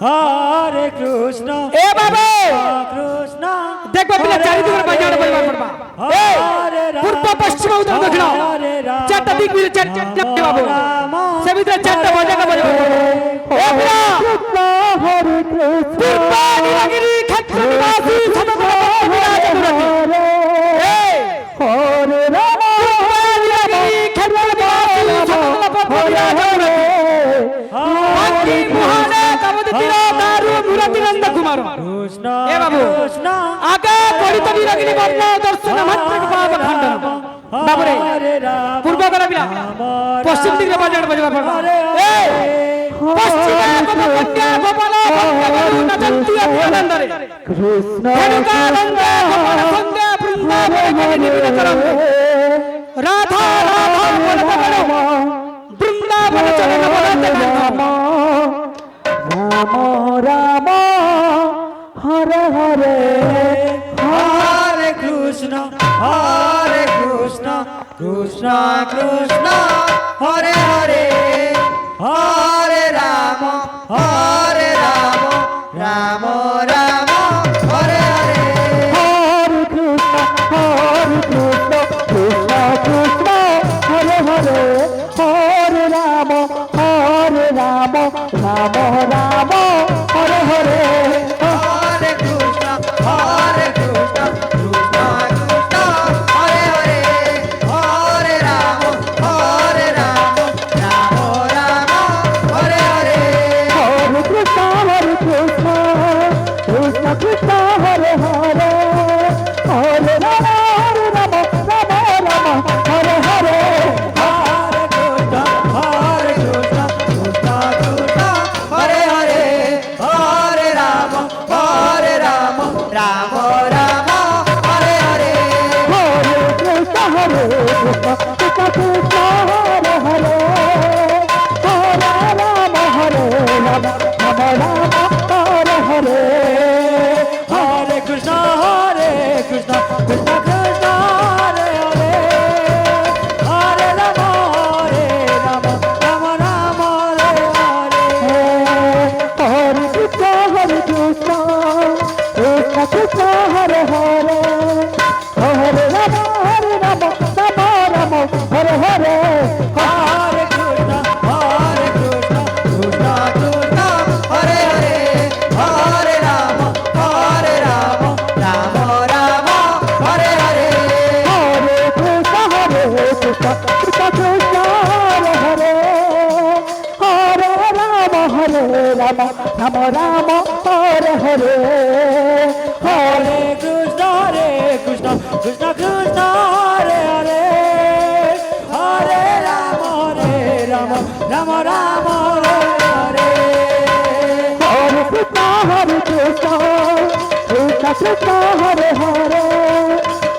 हरे कृष्ण ए बाबू कृष्ण देखो पिला चारिदिके बाजार परिवार पड़बा ए पूर्व पश्चिम उत्तर दक्षिण चारटा दिक मिले चारटा बाबू से भीतर चारटा बाजा का बजबा ए पिला हरे कृष्ण पूर्व नीलगिरी क्षेत्र निवासी सतगुरु विराज मुरति ए हरे राम पूर्व नीलगिरी क्षेत्र निवासी सतगुरु विराज मुरति आकी मुहाने कवदितिरा दारू मुरति नंद कुमार कृष्ण ए बाबू आगे गणित नीलगिरी वर्ण दर्शन मात्र पाप खंडन बाबू रे पूर्व करा बिला पश्चिम दिग रे बाजार बजवा पड़बा ए पश्चिम कन्या गोपाल नचंती आनंद रे कृष्ण हेनुका नंद गोपाल संगे वृंदावन के निविन करम राधा राधा बोलता करो वृंदावन चरण बोलते राम राम हरे हरे हरे कृष्ण कृष्ण कृष्ण हरे हरे हरे राम राम राम हरे हरे हरे कृष्ण कृष्ण कृष्ण हरे हरे हरे राम राम राम हरे हरे हरे कृष्ण कृष्ण कृष्ण हरे हरे हरे राम राम राम हरे हरे हरे कृष्ण कृष्ण कृष्ण हरे हरे हरे राम राम हरे हरे हरे कृष्ण कृष्ण कृष्ण हरे हरे हरे राम राम राम हरे हरे हरे कृष्ण कृष्ण कृष्ण हरे हरे हरे राम राम हरे हरे हरे कृष्ण कृष्ण कृष्ण हरे हरे हरे राम राम राम हरे हरे हरे कृष्ण कृष्ण कृष्ण हरे हरे हरे राम राम हरे हरे हरे कृष्ण कृष्ण कृष्ण हरे हरे हरे राम राम राम हरे हरे हरे कृष्ण कृष्ण कृष्ण हरे हरे हरे राम राम हरे हरे हरे कृष्ण कृष्ण कृष्ण हरे हरे हरे राम राम राम हरे हरे हरे कृष्ण कृष्ण कृष्ण हरे हरे हरे राम राम हरे हरे हरे कृष्ण कृष्ण कृष्ण हरे हरे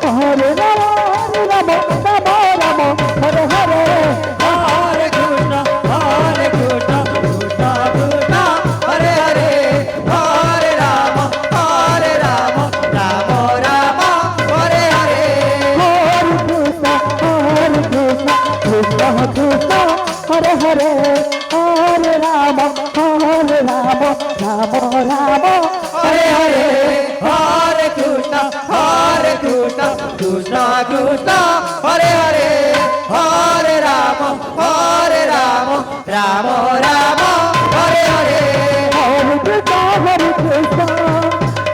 हरे राम राम राम हरे हरे हरे कृष्ण कृष्ण कृष्ण हरे हरे हरे राम राम हरे हरे हरे कृष्ण कृष्ण कृष्ण हरे हरे हरे राम राम राम हरे हरे हरे कृष्ण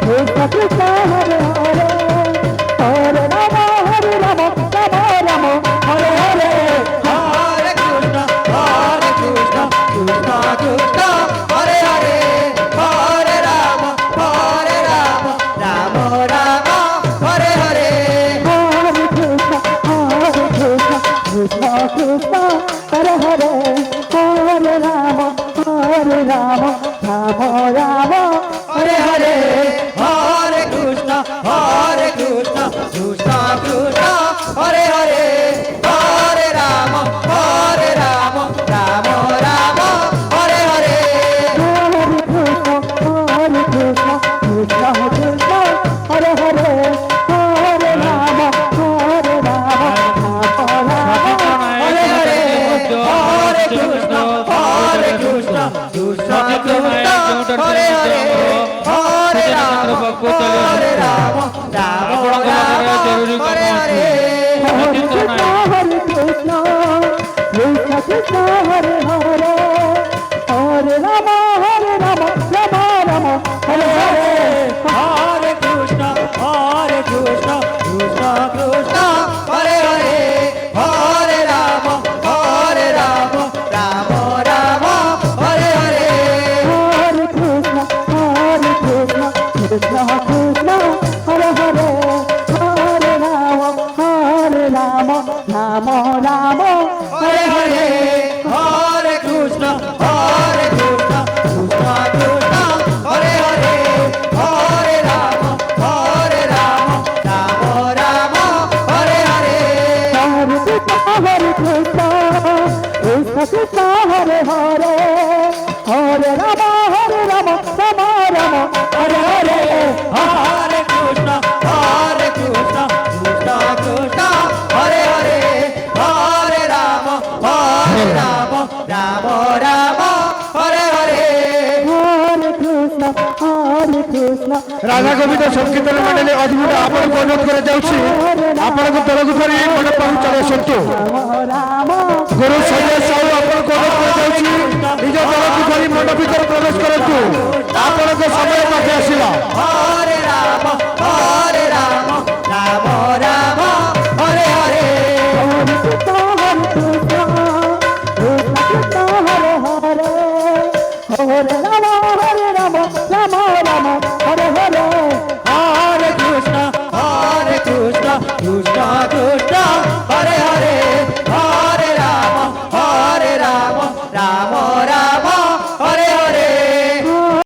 कृष्ण कृष्ण हरे हरे हरे राम राम हरे हरे हरे कृष्ण कृष्ण कृष्ण हरे हरे हरे राम राम राम हरे हरे हरे कृष्ण कृष्ण कृष्ण हरे हरे हरे राम राम हरे हरे हरे कृष्ण कृष्ण कृष्ण हरे हरे हरे राम राम राम हरे हरे हरे कृष्ण कृष्ण कृष्ण हरे हरे हरे राम हरे हरे हरे कृष्ण कृष्ण कृष्ण হরে হরে হরে রাম হরে রাম রাম রাম হরে হরে হরে কৃষ্ণ হরে কৃষ্ণ কৃষ্ণ কৃষ্ণ হরে হরে হরে রাম রাম রাম হরে হরে হরে কৃষ্ণ কৃষ্ণ কৃষ্ণ হরে হরে হরে রাম রাম রাম হরে হরে হরে কৃষ্ণ কৃষ্ণ কৃষ্ণ কৃষ্ণ হরে হরে হরে রাম রাম রাম হরে হরে হরে কৃষ্ণ কৃষ্ণ কৃষ্ণ হরে হরে হরে রাম রাম রাম হরে হরে হরে কৃষ্ণ কৃষ্ণ কৃষ্ণ হরে হরে হরে রাম রাম রাম হরে হরে হরে কৃষ্ণ কৃষ্ণ কৃষ্ণ হরে হরে হরে রাম রাম রাম হরে হরে হরে কৃষ্ণ কৃষ্ণ রাধা গোবিন্ଦ ସଂକୀର୍ତ୍ତନ ମଣ୍ଡଳୀ ଅଧୀନରେ ଆପଣଙ୍କୁ ଅନୁରୋଧ କରାଯାଉଛି ଆପଣଙ୍କ ତରଫ କରି ମଣ୍ଡପକୁ ଚାଲି ଆସନ୍ତୁ। ରାମ ଗୁରୁ ସନ୍ନ୍ୟାସ ସାହୁ ଆପଣଙ୍କୁ ଅନୁରୋଧ କରାଯାଉଛି ନିଜ ତରଫ କରି ମଣ୍ଡପ ଭିତରେ ପ୍ରବେଶ